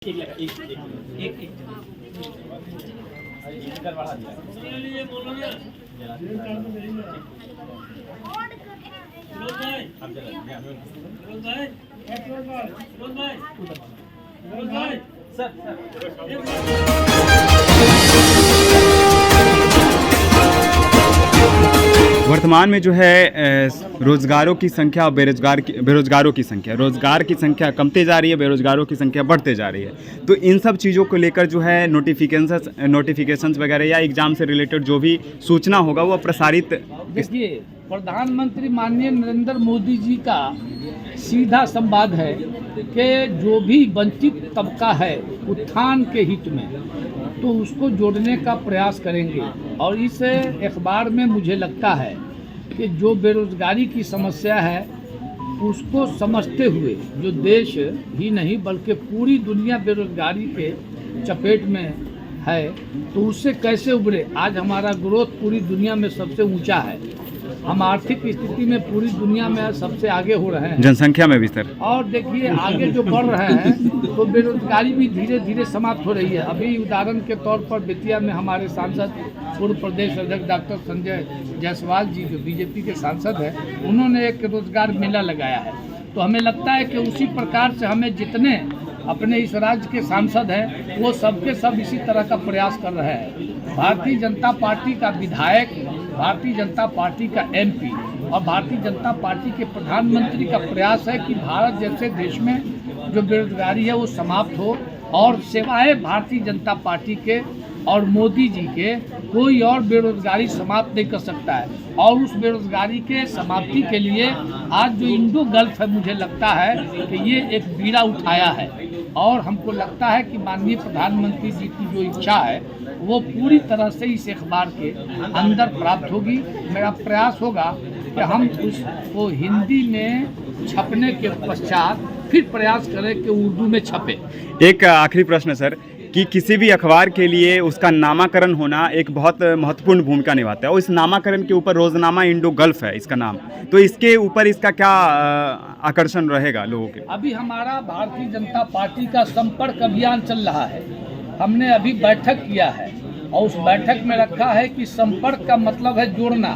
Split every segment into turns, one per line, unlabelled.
एक लगा एक एक एक इधर बढ़ा दिया ये बोलो ना रोज भाई अब चला रोज भाई रोज भाई रोज भाई सर
वर्तमान में जो है रोजगारों की संख्या और बेरोजगारों की संख्या, रोजगार की संख्या कमते जा रही है, बेरोजगारों की संख्या बढ़ते जा रही है। तो इन सब चीज़ों को लेकर जो है नोटिफिकेशंस वगैरह या एग्जाम से रिलेटेड जो भी सूचना होगा वो प्रसारित।
देखिए, प्रधानमंत्री माननीय नरेंद्र मोदी जी का सीधा संवाद है कि जो भी वंचित तबका है उत्थान के हित में, तो उसको जोड़ने का प्रयास करेंगे। और इस अखबार में मुझे लगता है कि जो बेरोजगारी की समस्या है उसको समझते हुए जो देश ही नहीं बल्कि पूरी दुनिया बेरोजगारी के चपेट में है, तो उससे कैसे उभरे। आज हमारा ग्रोथ पूरी दुनिया में सबसे ऊंचा है, हम आर्थिक स्थिति में पूरी दुनिया में सबसे आगे हो रहे हैं,
जनसंख्या में भी सर।
और देखिए आगे जो बढ़ रहे हैं तो बेरोजगारी भी धीरे धीरे समाप्त हो रही है। अभी उदाहरण के तौर पर बेतिया में हमारे सांसद पूर्व प्रदेश अध्यक्ष डॉक्टर संजय जायसवाल जी जो बीजेपी के सांसद हैं, उन्होंने एक रोजगार मेला लगाया है। तो हमें लगता है कि उसी प्रकार से हमें जितने अपने इस राज्य के सांसद हैं वो सबके सब इसी तरह का प्रयास कर रहे हैं। भारतीय जनता पार्टी का विधायक, भारतीय जनता पार्टी का एमपी और भारतीय जनता पार्टी के प्रधानमंत्री का प्रयास है कि भारत जैसे देश में जो बेरोजगारी है वो समाप्त हो, और सिवाय भारतीय जनता पार्टी के और मोदी जी के कोई और बेरोजगारी समाप्त नहीं कर सकता है। और उस बेरोजगारी के समाप्ति के लिए आज जो इंडो गल्फ है, मुझे लगता है कि ये एक बीड़ा उठाया है, और हमको लगता है कि माननीय प्रधानमंत्री जी की जो इच्छा है वो पूरी तरह से इस अखबार के अंदर प्राप्त होगी। मेरा प्रयास होगा कि हम उसको हिंदी में छपने के पश्चात फिर प्रयास करें कि उर्दू में छपे।
एक आखिरी प्रश्न सर, कि किसी भी अखबार के लिए उसका नामाकरण होना एक बहुत महत्वपूर्ण भूमिका निभाता है, और इस नामाकरण के ऊपर रोजनामा इंडो गल्फ है इसका नाम, तो इसके ऊपर इसका क्या आकर्षण रहेगा लोगों के?
अभी हमारा भारतीय जनता पार्टी का संपर्क अभियान चल रहा है। हमने अभी बैठक किया है और उस बैठक में रखा है कि संपर्क का मतलब है जोड़ना।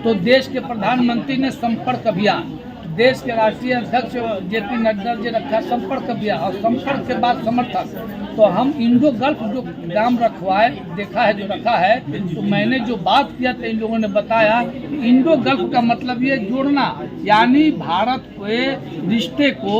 तो देश के प्रधानमंत्री ने संपर्क अभियान, देश के राष्ट्रीय अध्यक्ष जेपी नड्डा जी रखा संपर्क अभियान, और संपर्क के बाद समर्थक। तो हम इंडो गल्फ जो नाम रखवाए देखा है, जो रखा है, तो मैंने जो बात किया था इन लोगों ने बताया कि इंडो गल्फ का मतलब ये जोड़ना, यानी भारत के रिश्ते को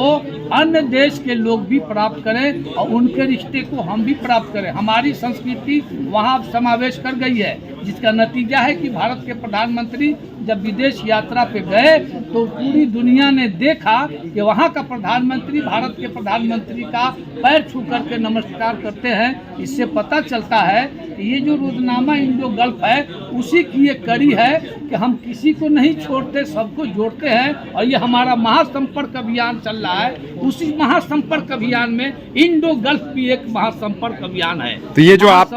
अन्य देश के लोग भी प्राप्त करें और उनके रिश्ते को हम भी प्राप्त करें। हमारी संस्कृति वहाँ समावेश कर गई है, जिसका नतीजा है कि भारत के प्रधानमंत्री जब विदेश यात्रा पे गए तो पूरी दुनिया ने देखा कि वहाँ का प्रधानमंत्री भारत के प्रधानमंत्री का पैर छू करके नमस्कार करते हैं। इससे पता चलता है कि ये जो रोजनामा इंडो गल्फ है उसी की ये कड़ी है कि हम किसी को नहीं छोड़ते, सबको जोड़ते हैं। और ये हमारा महासंपर्क अभियान चल रहा है, उसी महासंपर्क अभियान में इंडो गल्फ भी एक महासंपर्क अभियान है।
तो ये जो आप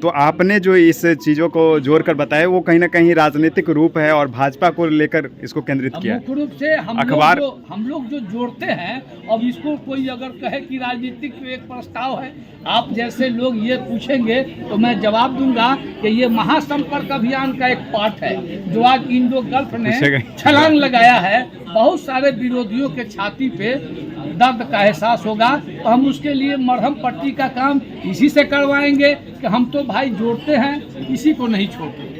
तो
आपने जो इस चीज़ों को जोड़कर बताया वो कहीं ना कहीं राजनीतिक रूप है और भाजपा को लेकर इसको केंद्रित किया।
मुख्य रूप से हम लोग जो जोड़ते हैं, अब इसको कोई अगर कहे कि राजनीतिक एक प्रस्ताव है, आप जैसे लोग ये पूछेंगे तो मैं जवाब दूंगा कि ये महासंपर्क अभियान का एक पार्ट है जो आज इंडो गल्फ ने छलांग लगाया है। बहुत सारे विरोधियों के छाती पे दर्द का एहसास होगा, तो हम उसके लिए मरहम पट्टी का काम इसी से करवाएंगे कि हम तो भाई जोड़ते हैं, किसी को नहीं छोड़ते।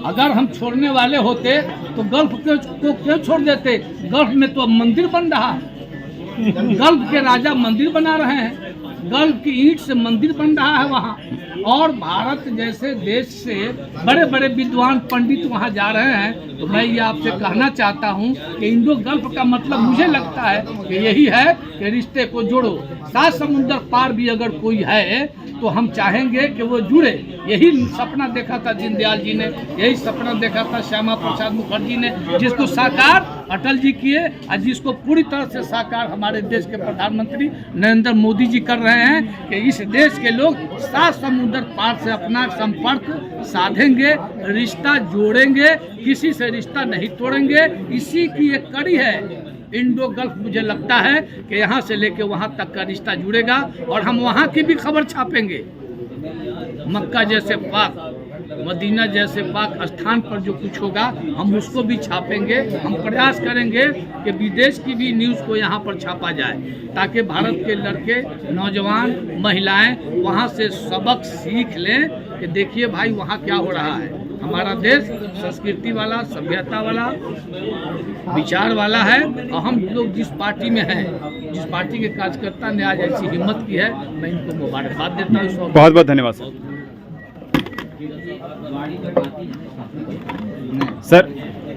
अगर हम छोड़ने वाले होते तो गल्फ को क्यों छोड़ देते? गल्फ में तो मंदिर बन रहा है, गल्फ के राजा मंदिर बना रहे हैं, गल्फ की ईंट से मंदिर बन रहा है वहाँ, और भारत जैसे देश से बड़े बड़े विद्वान पंडित वहाँ जा रहे हैं। तो मैं ये आपसे कहना चाहता हूँ कि इंडो गल्फ का मतलब मुझे लगता है कि यही है कि रिश्ते को जोड़ो। 7 समुंदर पार भी अगर कोई है तो हम चाहेंगे कि वो जुड़े। यही सपना देखा था दीनदयाल जी ने, यही सपना देखा था श्यामा प्रसाद मुखर्जी ने, जिसको साकार अटल जी किए और जिसको पूरी तरह से साकार हमारे देश के प्रधानमंत्री नरेंद्र मोदी जी कर रहे हैं कि इस देश के लोग 7 समुंदर पार से अपना संपर्क साधेंगे, रिश्ता जोड़ेंगे, किसी से रिश्ता नहीं तोड़ेंगे। इसी की एक कड़ी है इंडो गल्फ मुझे लगता है कि यहाँ से लेके वहाँ तक का रिश्ता जुड़ेगा और हम वहाँ की भी खबर छापेंगे। मक्का जैसे पाक, मदीना जैसे पाक स्थान पर जो कुछ होगा हम उसको भी छापेंगे। हम प्रयास करेंगे कि विदेश की भी न्यूज़ को यहाँ पर छापा जाए ताकि भारत के लड़के, नौजवान, महिलाएं वहाँ से सबक सीख लें कि देखिए भाई वहाँ क्या हो रहा है। हमारा देश संस्कृति वाला, सभ्यता वाला, विचार वाला है और हम लोग जिस पार्टी में हैं, जिस पार्टी के कार्यकर्ता ने आज ऐसी हिम्मत की है, मैं इनको मुबारकबाद देता हूँ।
बहुत बहुत धन्यवाद सर।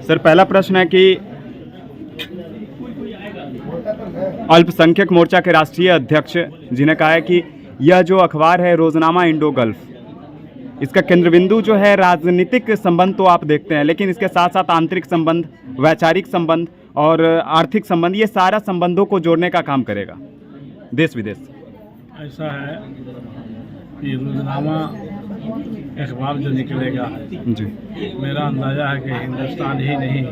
सर पहला प्रश्न है कि अल्पसंख्यक मोर्चा के राष्ट्रीय अध्यक्ष जी ने कहा है कि यह जो अखबार है रोजनामा इंडो गल्फ, इसका केंद्र बिंदु जो है राजनीतिक संबंध तो आप देखते हैं, लेकिन इसके साथ साथ आंतरिक संबंध, वैचारिक संबंध और आर्थिक संबंध, ये सारा संबंधों को जोड़ने का काम करेगा देश विदेश।
ऐसा है कि रोजनामा अखबार जो निकलेगा
जी,
मेरा अंदाज़ा है कि हिंदुस्तान ही नहीं,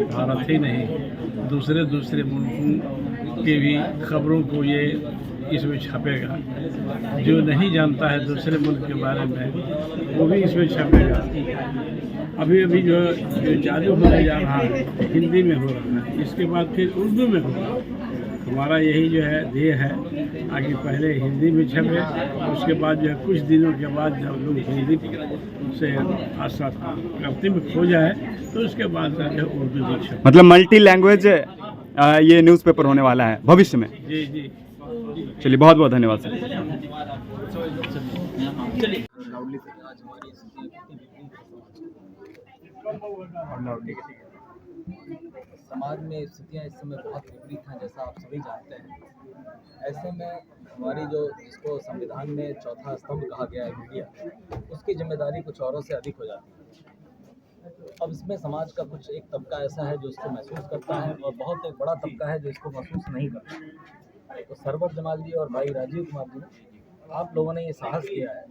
भारत ही नहीं, दूसरे मुल्कों की भी खबरों को ये इसमें छपेगा। जो नहीं जानता है दूसरे मुल्क के बारे में वो भी इसमें छपेगा। अभी जो चालू होने जा रहा है हिंदी में हो रहा है, इसके बाद फिर उर्दू में होगा। हमारा यही जो है ध्येय है आगे पहले हिंदी में छपे, उसके बाद जो है कुछ दिनों के बाद जब लोग हिंदी से आशा करते में खो जाए तो उसके बाद जो है उर्दू भी छपे।
मतलब मल्टी लैंग्वेज ये न्यूज़पेपर होने वाला है भविष्य में।
जी जी।
चलिए बहुत बहुत धन्यवाद सर।
समाज में स्थितियाँ इस समय बहुत विपरीत हैं, जैसा आप सभी जानते हैं। ऐसे में हमारी जो जिसको संविधान में चौथा स्तंभ कहा गया है मीडिया, उसकी जिम्मेदारी कुछ औरों से अधिक हो जाती है। अब इसमें समाज का कुछ एक तबका ऐसा है जो इसको महसूस करता है और बहुत एक बड़ा तबका है जो इसको महसूस नहीं करता। तो सरवर जमाल जी और भाई राजीव कुमार जी, आप लोगों ने ये साहस किया है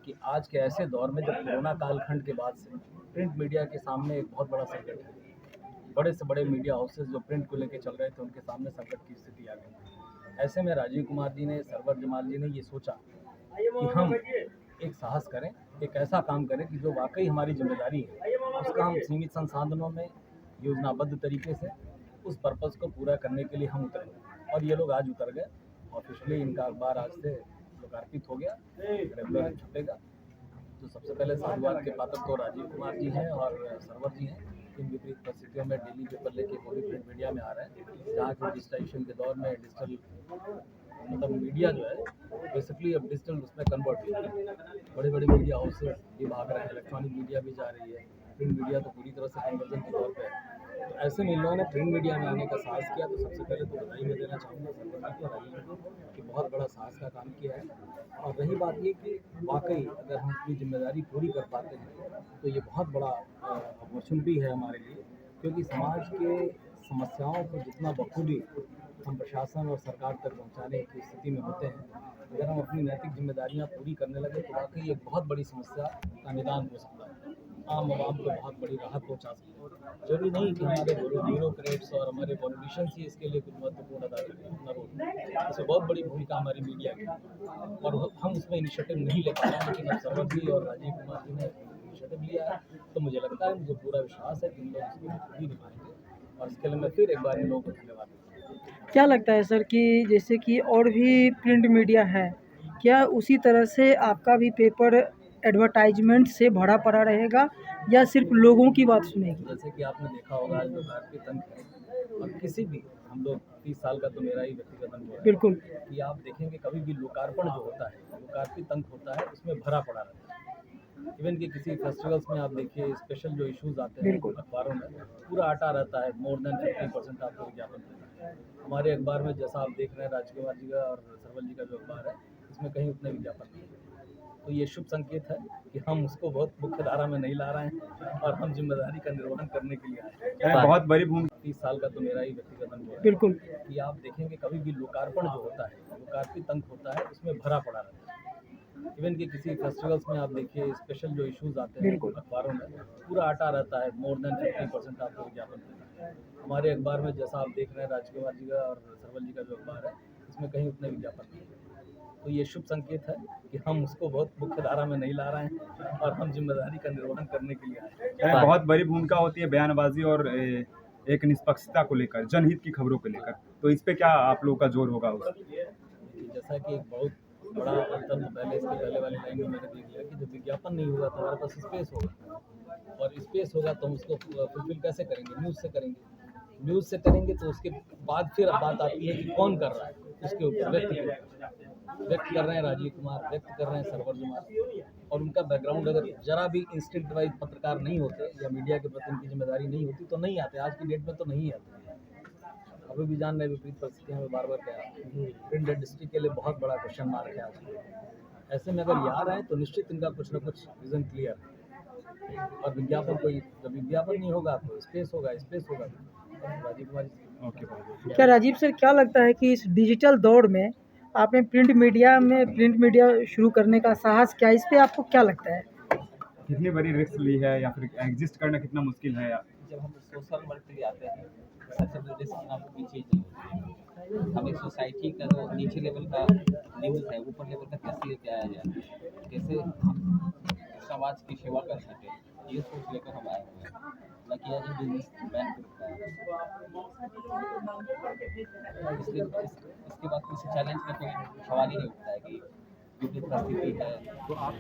कि आज के ऐसे दौर में जब कोरोना कालखंड के बाद से प्रिंट मीडिया के सामने एक बहुत बड़ा संकट है, बड़े से बड़े मीडिया हाउसेज जो प्रिंट को लेकर चल रहे थे उनके सामने संकट की स्थिति आ गई। ऐसे में राजीव कुमार जी ने, सरवर जमाल जी ने ये सोचा कि हम एक साहस करें, एक ऐसा काम करें कि जो वाकई हमारी जिम्मेदारी है उसका हम सीमित संसाधनों में योजनाबद्ध तरीके से उस पर्पज़ को पूरा करने के लिए हम उतरेंगे। और ये लोग आज उतर गए। ऑफिशियली इनका अखबार आज से लोकार्पित हो गया, रेगुलर छपेगा। तो सबसे पहले साधुवाद के पात्र तो राजीव कुमार जी हैं और सरवर जी हैं। इन विपरीत परिस्थितियों में डेली पेपर लेके वो भी प्रिंट मीडिया में आ रहे हैं, जहाँ के डिजिटाइजेशन के दौर में डिजिटल मतलब मीडिया जो है बेसिकली अब डिजिटल उसमें कन्वर्ट हो रही है। बड़े बड़े मीडिया हाउसेज भी भाग रहे हैं, इलेक्ट्रॉनिक मीडिया भी जा रही है, प्रिंट मीडिया तो पूरी तरह से कन्वर्जन के तौर पर है। तो ऐसे में इन लोगों ने प्रिंट मीडिया में आने का साहस किया। तो सबसे पहले तो बधाई मैं देना चाहूँगा सरकार को, राजीव को, कि बहुत बड़ा साहस का काम किया है। और रही बात ये कि वाकई अगर हम अपनी जिम्मेदारी पूरी कर पाते हैं तो ये बहुत बड़ा अपॉर्चुनिटी है हमारे लिए, क्योंकि समाज के समस्याओं को जितना बखूबी हम प्रशासन और सरकार तक पहुंचाने की स्थिति में होते हैं, अगर हम अपनी नैतिक जिम्मेदारियां पूरी करने लगे तो वाकई एक बहुत बड़ी समस्या का निदान हो सकता है, आम आवाम को बहुत बड़ी राहत पहुंचा सकते हैं। जरूरी नहीं कि हमारे ब्यूरोक्रेट्स और हमारे पॉलिटिशियंस ही इसके लिए कुछ महत्वपूर्ण अदा करें अपना रोल। इसमें बहुत बड़ी भूमिका हमारी मीडिया की और हम उसमें इनिशिएटिव नहीं ले पा रहे हैं, लेकिन अब सरवर जी और राजीव कुमार जी ने इनिशिएटिव लिया है। तो मुझे लगता है, मुझे पूरा विश्वास है कि इन लोग इसको भी निभाएंगे और इसके लिए मैं फिर एक बार इन लोगों को धन्यवाद देता हूँ।
क्या लगता है सर कि जैसे कि और भी प्रिंट मीडिया है, क्या उसी तरह से आपका भी पेपर एडवर्टाइजमेंट से भरा पड़ा रहेगा या सिर्फ लोगों की बात सुनेगी?
जैसे कि आपने देखा होगा आज जो भारतीय तंत्र है और किसी भी, हम लोग 30 साल का तो मेरा ही व्यक्तिगत अनुभव है
बिल्कुल,
कि आप देखेंगे कभी भी लोकार्पण जो होता है, लोकार्पित अंक होता है, उसमें भरा पड़ा रहता है। इवन कि किसी फेस्टिवल्स में आप देखिए स्पेशल जो इश्यूज आते हैं अखबारों में पूरा आटा रहता है, मोर देन 50% आपको विज्ञापन देता है। हमारे अखबार में जैसा आप देख रहे हैं राजकुमार जी का और सरवल जी का जो अखबार है, इसमें कहीं उतने विज्ञापन नहीं है। तो ये शुभ संकेत है कि हम उसको बहुत मुख्य धारा में नहीं ला रहे हैं और हम जिम्मेदारी का निर्वहन करने के लिए आए हैं।
बहुत बड़ी भूमिका।
30 साल का तो मेरा ही व्यक्तिगत अनुभव है
बिल्कुल,
कि आप देखेंगे कभी भी लोकार्पण जो होता है, लोकार्पित अंक होता है, उसमें भरा पड़ा रहता है। इवन कि किसी फेस्टिवल्स में आप देखिए स्पेशल जो इश्यूज आते हैं अखबारों में पूरा आटा रहता है, मोर देन 50% आपको विज्ञापन देता है। हमारे अखबार में जैसा आप देख रहे हैं राजकुमार जी का और सरवल जी का जो अखबार है, इसमें कहीं उतने विज्ञापन नहीं है। तो ये शुभ संकेत है कि हम उसको बहुत मुख्य धारा में नहीं ला रहे हैं और हम जिम्मेदारी का निर्वहन करने के लिए आए हैं।
बहुत बड़ी भूमिका होती है बयानबाजी और एक निष्पक्षता को लेकर, जनहित की खबरों को लेकर, तो इस पे क्या आप लोगों का जोर होगा
देखिए, जैसा कि एक बहुत बड़ा अंतर तो पहले इसके पहले वाली लाइन में मैंने देख लिया कि जब विज्ञापन नहीं होगा तो हमारे पास स्पेस होगा, और स्पेस होगा तो हम उसको फुलफिल कैसे करेंगे? न्यूज़ से करेंगे। न्यूज़ से करेंगे तो उसके बाद फिर बात आती है कि कौन कर रहा है, उसके ऊपर व्यक्त कर रहे हैं राजीव कुमार, व्यक्त कर रहे हैं सरवर कुमार, और उनका बैकग्राउंड अगर जरा भी इंस्टिंक्ट वाइज पत्रकार नहीं होते या मीडिया के प्रति उनकी जिम्मेदारी नहीं होती तो नहीं आते, आज की डेट में तो नहीं आते। अभी भी जान रहे विपरीत परिस्थितियाँ में बार बार क्या प्रिंट इंडस्ट्री के लिए बहुत बड़ा क्वेश्चन मार्क है आज। ऐसे में अगर ये आ रहे हैं तो निश्चित इनका कुछ ना कुछ रीज़न क्लियर है, और विज्ञापन कोई जब विज्ञापन नहीं होगा तो स्पेस होगा राजीव कुमार जी।
ओके।
क्या राजीव सर, क्या लगता है कि इस डिजिटल दौर में आपने प्रिंट मीडिया शुरू करने का साहस किया, इस पे आपको क्या लगता है?
कितनी बड़ी रिस्क ली है या फिर एग्जिस्ट करना कितना मुश्किल है?
जब हम सोशल वर्क के लिए आते हैं सबसे बड़ी रिस्क नाम की चीज़ नहीं होती है। हम एक सोसाइटी का जो नीचे लेवल का न्यूज़ है ऊपर लेवल का कैसे लेके आया जाए, कैसे हम समाज की सेवा कर सकें, ये सोच लेकर हम आए हुए हैं, न कि एज बिजनेस मैन करता है। इसलिए इसके बाद किसी चैलेंज का कोई सवाल ही नहीं उठता है कि विपरीत परिस्थिति है तो आप